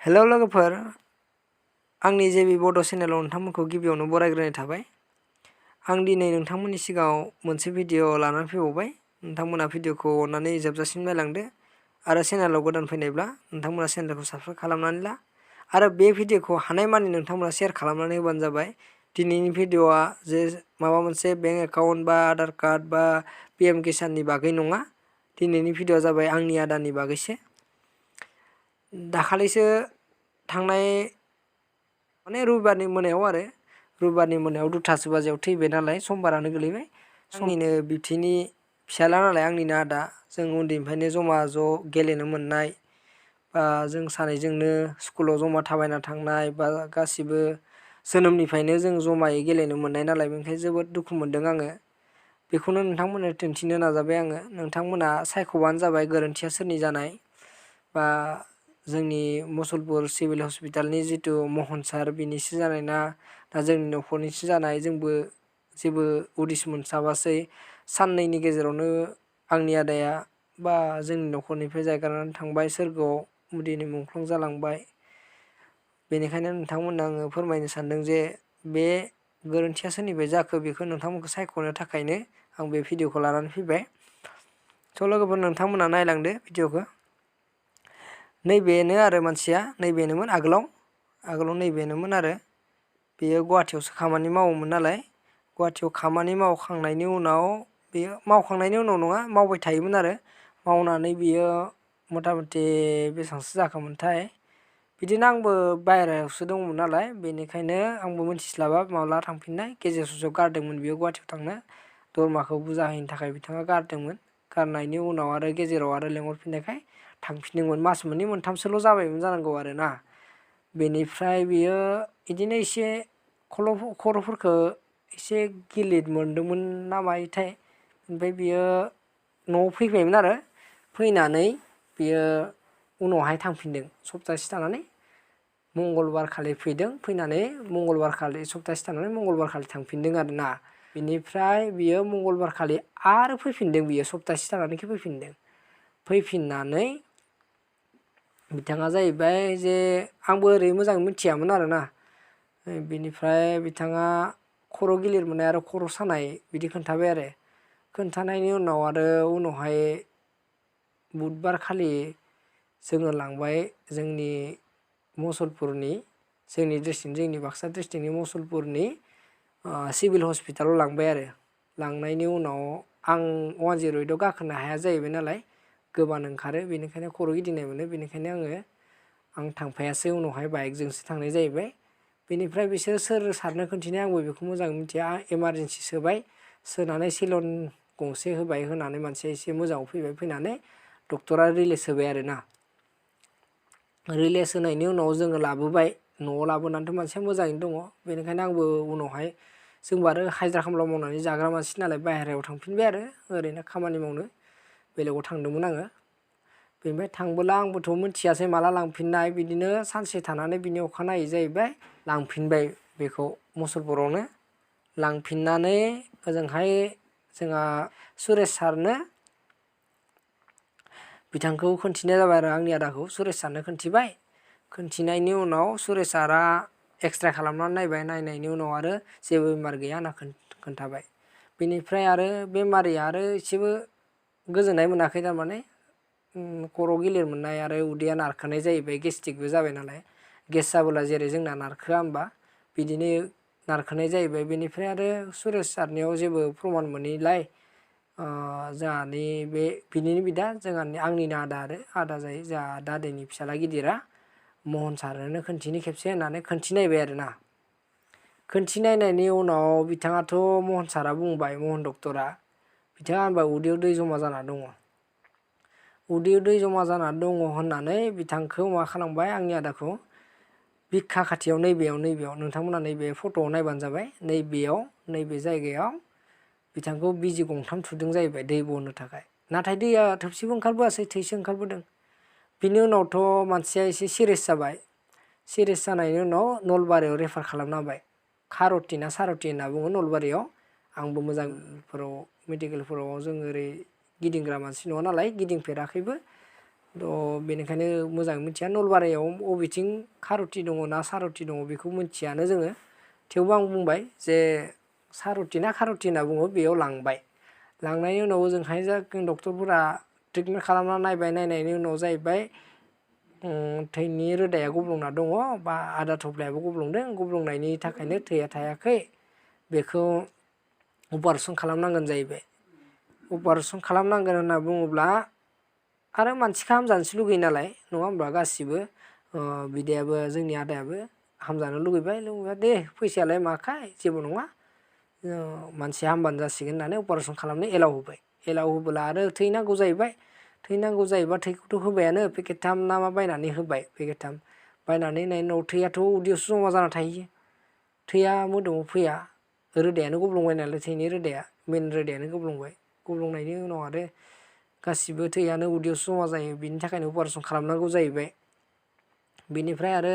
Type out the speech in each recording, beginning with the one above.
Hello लोगोफोर, आंनि जेबि बड' चेनेलाव नोंथांमोनखौ गिबियावनो बरायग्रोनाय थाबाय। आं दिनै नोंथांमोननि सिगाङाव मोनसे भिडिअ लानानै फैबावबाय। नोंथांमोना भिडिअखौ अननानै जोबजासिम नायलांदो आरो चेनेलाव गोदान फैनायब्ला नोंथांमोना चेनेलखौ साबस्क्राइब खालामनानै ला आरो बे भिडिअखौ हानायमानि नोंथांमोना शेयार खालामनानै होबानो जाबाय। दिनैनि भिडिअआ जे माबा मोनसे बेंक एकाउन्ट बा आधार कार्ड बा PM किसाननि बागै नङा। दिनैनि भिडिअआ जाबाय आंनि आदानि बागैसो। दाखालिसो थांनाय रबिबारनि मोनायाव 2:30 बाजियाव थैबाय नालाय, समबारानो गोलैबाय। आंनिनो बिबथैनि फिसाला नालाय, आंनिनो आदा। जों उन्दैनिफ्रायनो जमा ज' गेलेनो मोननाय बा जों सानैजोंनो स्कुलाव जमा थाबायना थांनाय बा गासिबो जोनोमनिफ्रायनो जों जमायै गेलेनो मोननाय नालाय, बेनिखायनो जोबोद दुखु मोनदों आङो। बेखौनो नोंथांमोननो दिन्थिनो नाजाबाय आङो। नोंथांमोना सायख'बानो जाबाय गोरोन्थिया सोरनि जानाय, बा जोंनि मुसलपुर सिभिल हस्पिटालनि जितु महन सार बिनिसो जानाय ना जोंनि न'खरनिसो जानाय, जोंबो जेबो उदिस मोनस्लाबासै। साननैनि गेजेरावनो आंनि आदाया बा जोंनि न'खरनिफ्राय जायगारनानै थांबाय, सोरगोआव मुदिनि मुंख्लं जालांबाय। बेनिखायनो नोंथांमोननो आङो फोरमायनो सानदों जे बे गोरोन्थिया सोरनिफ्राय जाखो बेखौ नोंथांमोनखौ सायख'नो थाखायनो आं बे भिडिअखौ लानानै फैबाय। स' लोगोफोर, नोंथांमोना नायलांदो भिडिअखौ। नैबेनो आरो मानसिया, नैबेनोमोन आगोलाव नैबेनोमोन आरो बेयो गुवाहाटियावसो खामानि मावोमोन नालाय। गुवाहाटियाव खामानि मावखांनायनि उनाव बेयो नङा, मावबाय थायोमोन आरो। मावनानै बियो मथा मथि बेसेबांसो जाखोमोनथाय, बिदिनो आंबो बाहेरायावसो दंमोन नालाय, बेनिखायनो आंबो मिन्थिस्लाबा माब्ला थांफिननाय। गेजेर ससेयाव गारदोंमोन बियो गुवाहाटियाव थांनो, दरमाखौ बुरजा होयिनि थाखाय बिथाङा गारदोंमोन। गारनायनि उनाव आरो गेजेराव आरो लेंहरफिननायखाय थांफिनदोंमोन। मास मोननै मोनथामसोल' जाबायमोन जानांगौ आरो ना। बेनिफ्राय बियो बिदिनो एसे खर'फोरखौ एसे गिलिर मोनदोंमोन ना मायोथाय। ओमफ्राय बियो न'आव फैबायमोन आरो। फैनानै बियो उनावहाय थांफिनदों सप्तासे थानानै। मंगलबार खालि फैदों, फैनानै सप्तासे थानानै मंगलबार खालि थांफिनदों आरो ना। बिनिफ्राय बियो मंगलबार खालि आरो फैफिनदों, बियो सप्तासे थानानै फैफिनदों। फैफिननानै बिथाङा जाहैबाय जे आंबो ओरै मोजाङै मिथियामोन आरो ना। बिनिफ्राय बिथाङा खर' गिलिर मोननाय आरो खर' सानाय बिदि खोन्थाबाय आरो। खोन्थानायनि उनाव आरो उनावहाय बुधबार खालि जोङो लांबाय जोंनि मुसलपुरनि, जोंनि बाक्सा डिस्ट्रिक्टनि मुसलपुरनि सिभिल हस्पिटालाव लांबाय आरो। लांनायनि उनाव आं 108आव गाखोनो हाया जाहैबाय नालाय, गोबानो ओंखारो, बेनिखायनो खर' गिदिंनाय मोनो, बेनिखायनो आं थांफायासै। उनावहाय बाइकजोंसो थांनाय जाहैबाय। बेनिफ्राय बिसोर सोर सारनो खोन्थिनाय आंबो बेखौ मोजाङै मिथिया। इमारजेन्सि सोबाय, सोनानै सेलन गंसे होबाय, होनानै मानसिया एसे मोजाङाव फैबाय। फैनानै डक्टरा रिलिज होबाय आरो ना। रिलिज होनायनि उनाव जोङो लाबोबाय। न'आव लाबोनानैथ' मानसिया मोजाङैनो दङ। बेनिखायनो आंबो उनावहाय, जोंबो आरो हाजिरा खामला मावनानै जाग्रा मानसि नालाय, बाहेरायाव थांफिनबाय आरो ओरैनो खामानि मावनो। बेलेगाव थांदोंमोन आङो। बेनिफ्राय थांबोला आंबोथ' मिथियासै माला लांफिननाय। बिदिनो सानसे थानानै बिनि अखानायै जाहैबाय लांफिनबाय बेखौ मुसलपुरावनो। लांफिननानै ओजोंहाय जोंहा सुरेश सारनो बिथांखौ खोन्थिनाय जाबाय आरो आंनि आदाखौ सुरेश सारनो खोन्थिबाय। खोन्थिनायनि उनाव सुरेश सारा एक्सरे खालामनानै नायबाय। नायनायनि उनाव आरो जेबो बेमार गैया होनना खोन्थाबाय। बेनिफ्राय आरो बेमारिया आरो एसेबो गोजोननाय मोनाखै, थारमाने खर' गिलिर मोननाय आरो उदैया नारखोनाय जाहैबाय, गेस्ट्रिकबो जाबाय नालाय। गेस जाबोला जेरै जोंना नारखोआ होमबा, बिदिनो नारखोनाय जाहैबाय। बेनिफ्राय आरो सुरेश सारनियाव जेबो प्रमान मोनैलाय, जोंहानि बिनिनो बिदा, आंनिनो आदा जायो जोंहा दादैनि फिसाला गिदिरा, महन सारनो खोन्थिनि खेबसे होननानै खोन्थिनायबाय आरो ना। खोन्थिनायनायनि उनाव बिथाङाथ' महन सारा बुंबाय, महन डक्टरा, बिथाङा होनबाय उदैयाव दै जमा जाना दङ। उदैयाव दै जमा जाना दङ होननानै बिथांखौ मा खालामबाय, आंनि आदाखौ बिखा खाथियाव नैबेयाव नोंथांमोना नैबे फट'आव नायबानो जाबाय। नैबे जायगायाव बिथांखौ बिजि गंथाम थुदों जाहैबाय दै बनो थाखाय। नाथाय दैया थोबसेबो ओंखारबोआसै, थैसो ओंखारबोदों। बिनि उनावथ' मानसिया एसे सिरियास जाबाय। सिरियास जानायनि उनाव नलबारियाव रेफार खालामना होबाय। खार'थि ना सार'थि होनना बुङो नलबारियाव। आंबो मोजांफोराव मेडिकेलफोराव जों ओरै गिदिंग्रा मानसि नङा नालाय, गिदिंफेराखैबो। बेनिखायनो मोजाङै मिथिया नलबारियाव बबेथिं खार'थि दङ ना सार'थि दङ बेखौ मिथियानो जोङो। थेवबो आं बुंबाय जे सार'थि ना खार'थि होनना बुङो बेयाव लांबाय। लांनायनि उनाव ओजोंहाय डक्टरफोरा ट्रिटमेन्ट खालामना नायबाय। नायनायनि उनाव जाहैबाय थैनि रोदाया गब्लंना दङ बा आदा थफ्लायाबो गब्लंदों। गब्लंनायनि थाखायनो थैया थायाखै। बेखौ अपारेसन खालामनांगोन जाहैबाय। अपारेसन खालामनांगोन होनना बुङोब्ला आरो मानसिखौ हामजानोसो लुगैयो नालाय नङा होमबा गासिबो बिदायाबो जोंनि आदायाबो हामजानो लुगैबाय दे फैसायालाय माखाय जेबो नङा मानसिया हामबानो जासिगोन होननानै अपारेसन खालामनो एलाव होबाय। एलाव होबोला आरो थै नांगौ जाहैबाय। थै नांगौ जायोबा थैखौथ' होबायानो पेकेटथाम ना मा बायनानै होबाय। पेकेटथाम बायनानै होनायनि उनाव थैयाथ' उदैयावसो जमा जाना थाहैयो। थैया मोदोमाव फैया रोदायानो गब्लंबाय नालाय थैनि रोदाया मेन रोदायानो गब्लंबाय। गब्लंनायनि उनाव आरो गासिबो थैयानो उदैयावसो जमा जायो। बिनि थाखायनो अपारेसन खालामनांगौ जाहैबाय। बिनिफ्राय आरो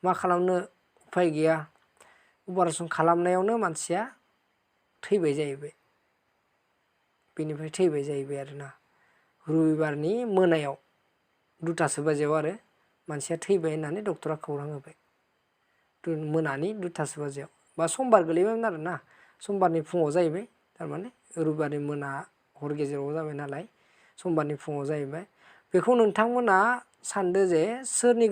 मा खालामनो उफाय गैया। अपारेसन खालामनायावनो मानसिया थैबाय जाहैबाय। बेनिफ्राय थैबाय जाहैबाय आरोना रबिबारनि मोनायाव 2टासो बाजियाव आरो मानसिया थैबाय होननानै डक्टरा खौरां होबाय। मोनानि 2टासो बाजियाव बा समबार गोलैबायमोन आरोना समबारनि फुङाव जाहैबाय। थारमाने रबिबारनि मोना हर गेजेराव जाबाय नालाय समबारनि फुङाव जाहैबाय। बेखौ नोंथांमोना सानदो जे सोरनि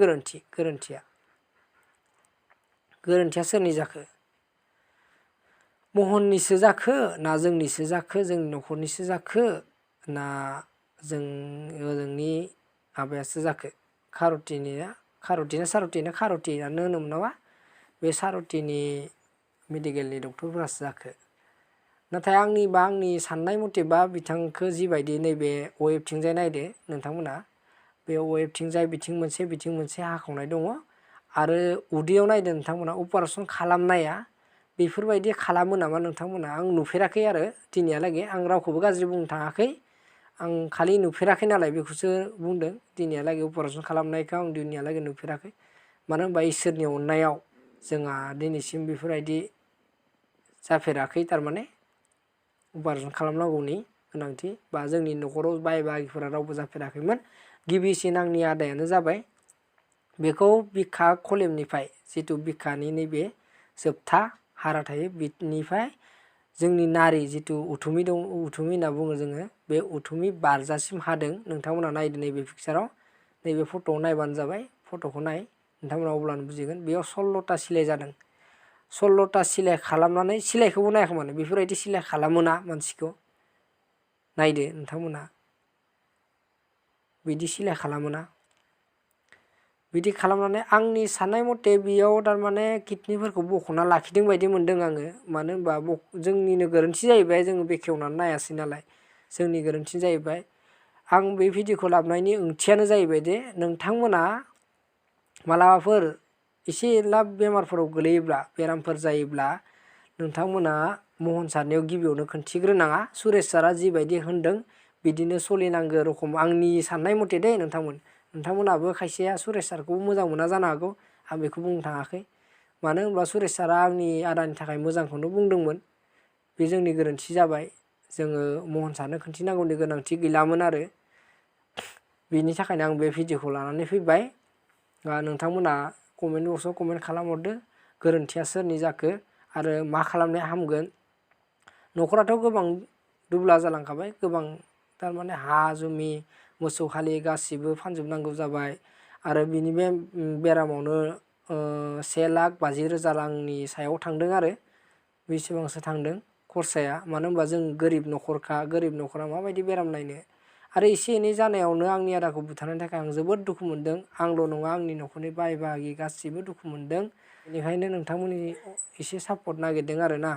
गोरोन्थिया सोरनि जाखो? महननिसो जाखो ना जोंनिसो जाखो जोंनि न'खरनिसो जाखो ना जोंनि माबायासो जाखो खार'थियानो होनोमोन नामा बे सार'थिनि मेडिकेलनि डक्टरफोरासो जाखो। नाथाय आंनि साननाय मथेबा बिथांखो जिबायदि नैबे वेबथिंजाय नायदो नोंथांमोना बे वेबथिंजाय बिथिं मोनसे हाखावनाय दङ आरो उदैयाव नायदो नोंथांमोना अपारेसन खालामनाया बेफोरबायदि खालामो नामा नोंथांमोना आं नुफेराखै आरो दिनैहालागै आं रावखौबो गाज्रि बुंनो थाङाखै। आं खालि नुफेराखै नालाय बेखौसो बुंदों। दिनैहालागै अपारेसन खालामनायखौ आं दिनैहालागै नुफेराखै। मानो होनबा इसोरनि अननायाव जोंहा दिनैसिम बेफोरबायदि जाफेराखै। थारमाने अपारेसन खालामनांगौनि गोनांथि बा जोंनि न'खराव बाय बाहागिफोरा रावबो जाफेराखैमोन। गिबिसिन आंनि आदायानो जाबाय। बेखौ बिखा खलेबनिफ्राय जिथु बिखानि नैबे जोबथा हारा थायो बिनिफ्राय जोंनि नारि जिथु उथुमि दं उथुमि होनना बुङो जोङो बे उथुमि बारजासिम हादों। नोंथांमोना नायदो नैबे पिक्साराव नैबे फट'आव नायबानो जाबाय। फट'खौ नाय नोंथांमोना अब्लानो बुजिगोन। बेयाव 16टा सिलाइ जादों। 16टा सिलाइ खालामनानै सिलाइखौबो नायाखै माने बेफोरबायदि सिलाइ खालामोना मानसिखौ नायदो नोंथांमोना बिदि सिलाइ खालामोना बिदि खालामनानै आंनि साननाय मथे बेयाव थारमाने किडनिफोरखौ बख'ना लाखिदों बायदि मोनदों आङो। मानो होनबा जोंनिनो गोरोन्थि जाहैबाय जोङो बेखेवनानै नायासै नालाय जोंनि गोरोन्थि जाहैबाय। आं बे भिडिअखौ लाबोनायनि ओंथियानो जाहैबाय जे नोंथांमोना मालाबाफोर एसे एला बेमारफोराव गोलैयोब्ला बेरामफोर जायोब्ला नोंथांमोना महन सारनायाव गिबियावनो खोन्थिग्रोनाङा। सुरेश सारा जिबायदि होनदों बिदिनो सोलिनांगौ रखम आंनि साननाय मथे दे नोंथांमोनाबो खायसेया सुरेश सारखौबो मोजां मोना जानो हागौ। आं बेखौ बुंनो थाङाखै। मानो होनब्ला सुरेश सारा आंनि आदानि थाखाय मोजांखौनो बुंदोंमोन। बे जोंनि गोरोन्थि जाबाय। जोङो महन सारनो खोन्थिनांगौनि गोनांथि गैलामोन आरो बिनि थाखायनो आं बे भिडिअखौ लानानै फैबाय। नोंथांमोना कमेन्ट बक्सआव कमेन्ट खालामहरदो गोरोन्थिया सोरनि जाखो आरो मा खालामनाया हामगोन। न'खराथ' गोबां दुब्ला जालांखाबाय। गोबां थारमाने हा जुमि मोसौ हालि गासिबो फानजोबनांगौ जाबाय आरो बिनि बे बेरामावनो 1,50,000 रांनि सायाव थांदों आरो बेसेबांसो थांदों खरसाया। मानो होनबा जों गोरिब न'खरा माबायदि बेराम नायनो आरो एसे एनै जानायावनो आंनि आदाखौ बुथारनायनि थाखाय आं जोबोद दुखु मोनदों। आंल' नङा आंनि न'खरनि बाय बाहागि गासिबो दुखु मोनदों। बेनिखायनो नोंथांमोननि एसे सापर्ट नागिरदों आरोना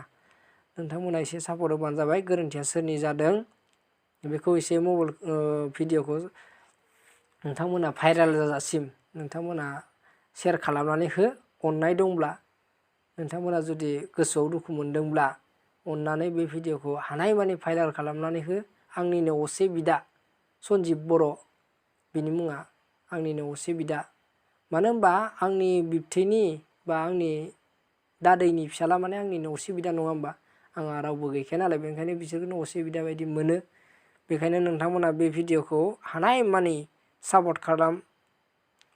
नोंथांमोना एसे सापर्ट होबानो जाबाय। गोरोन्थिया सोरनि जादों बेखौ एसे भिडिअखौ नोंथांमोना भाइरेल जाजासिम नोंथांमोना शेयार खालामनानै हो। अननाय दंब्ला नोंथांमोना जुदि गोसोआव दुखु मोनदोंब्ला अननानै बे भिडिअखौ हानायमानि भाइरेल खालामनानै हो। आंनिनो असे बिदा सन्जिब बर' बिनि मुङा आंनिनो असे बिदा। मानो होनबा आंनि बिबथैनि बा आंनि दादैनि फिसाला माने आंनिनो असे बिदा नङा होमबा। आंहा रावबो गैखाया नालाय बेनिखायनो बिसोरखौनो असे बिदा बायदि मोनो। बेखायनो नोंथांमोना बे भिडिअखौ हानायमानि सापर्ट खालाम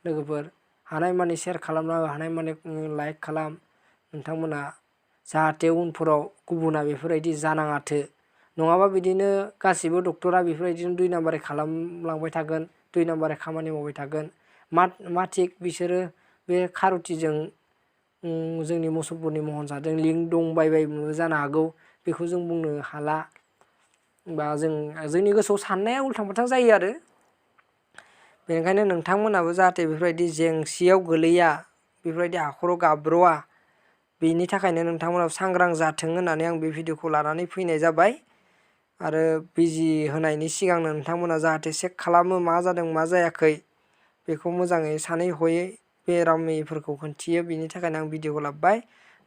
लोगोफोर हानायमानि शेयार खालामना हो हानायमानि लाइक खालाम नोंथांमोना जाहाथे उनफोराव गुबुना बेफोरबायदि जानाङाथो नङाबा बिदिनो गासिबो डक्टरा बेफोरबायदिनो 2 नाम्बारै खालामलांबाय थागोन 2 नाम्बारै खामानि मावबाय थागोन मा थिक बिसोरो बे खारुथिजों जोंनि मुसलपुरनि महन जादों लिंक दंबायबायबो जानो हागौ बेखौ जों बुंनो हाला बा जोंनि गोसोआव साननाया उल्थां फाल्थां जायो आरो बेनिखायनो नोंथांमोनाबो जाहाथे बेफोरबायदि जेंसियाव गोलैया बेफोरबायदि हाखराव गाब्र'आ बेनि थाखायनो नोंथांमोनाबो सांग्रां जाथों होननानै आं बे भिडिअखौ लानानै फैनाय जाबाय आरो बिजि होनायनि सिगांनो नोंथांमोना जाहाथे चेक खालामो मा जादों मा जायाखै बेखौ मोजाङै सानै हयै बेरामिफोरखौ खोन्थियो बिनि थाखायनो आं भिडिअखौ लाबोबाय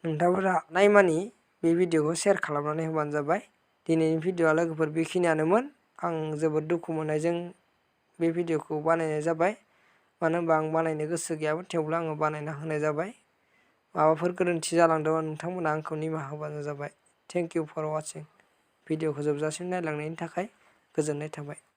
नोंथांमोना हानायमानि बे भिडिअखौ शेयार खालामनानै होबानो जाबाय दिनैनि भिडिअआ लोगोफोर बेखिनियानोमोन आं जोबोद दुखु मोननायजों बे भिडिअखौ बानायनाय जाबाय मानो होनबा आं बानायनो गोसो गैयामोन थेवब्ला आङो बानायना होनाय जाबाय माबाफोर गोरोन्थि जालांदोंबा नोंथांमोना आंखौ निमाहा होबानो जाबाय थेंक इउ फर वाचिं भिडिअखौ जोबजासिम नायलांनायनि थाखाय गोजोननाय थाबाय।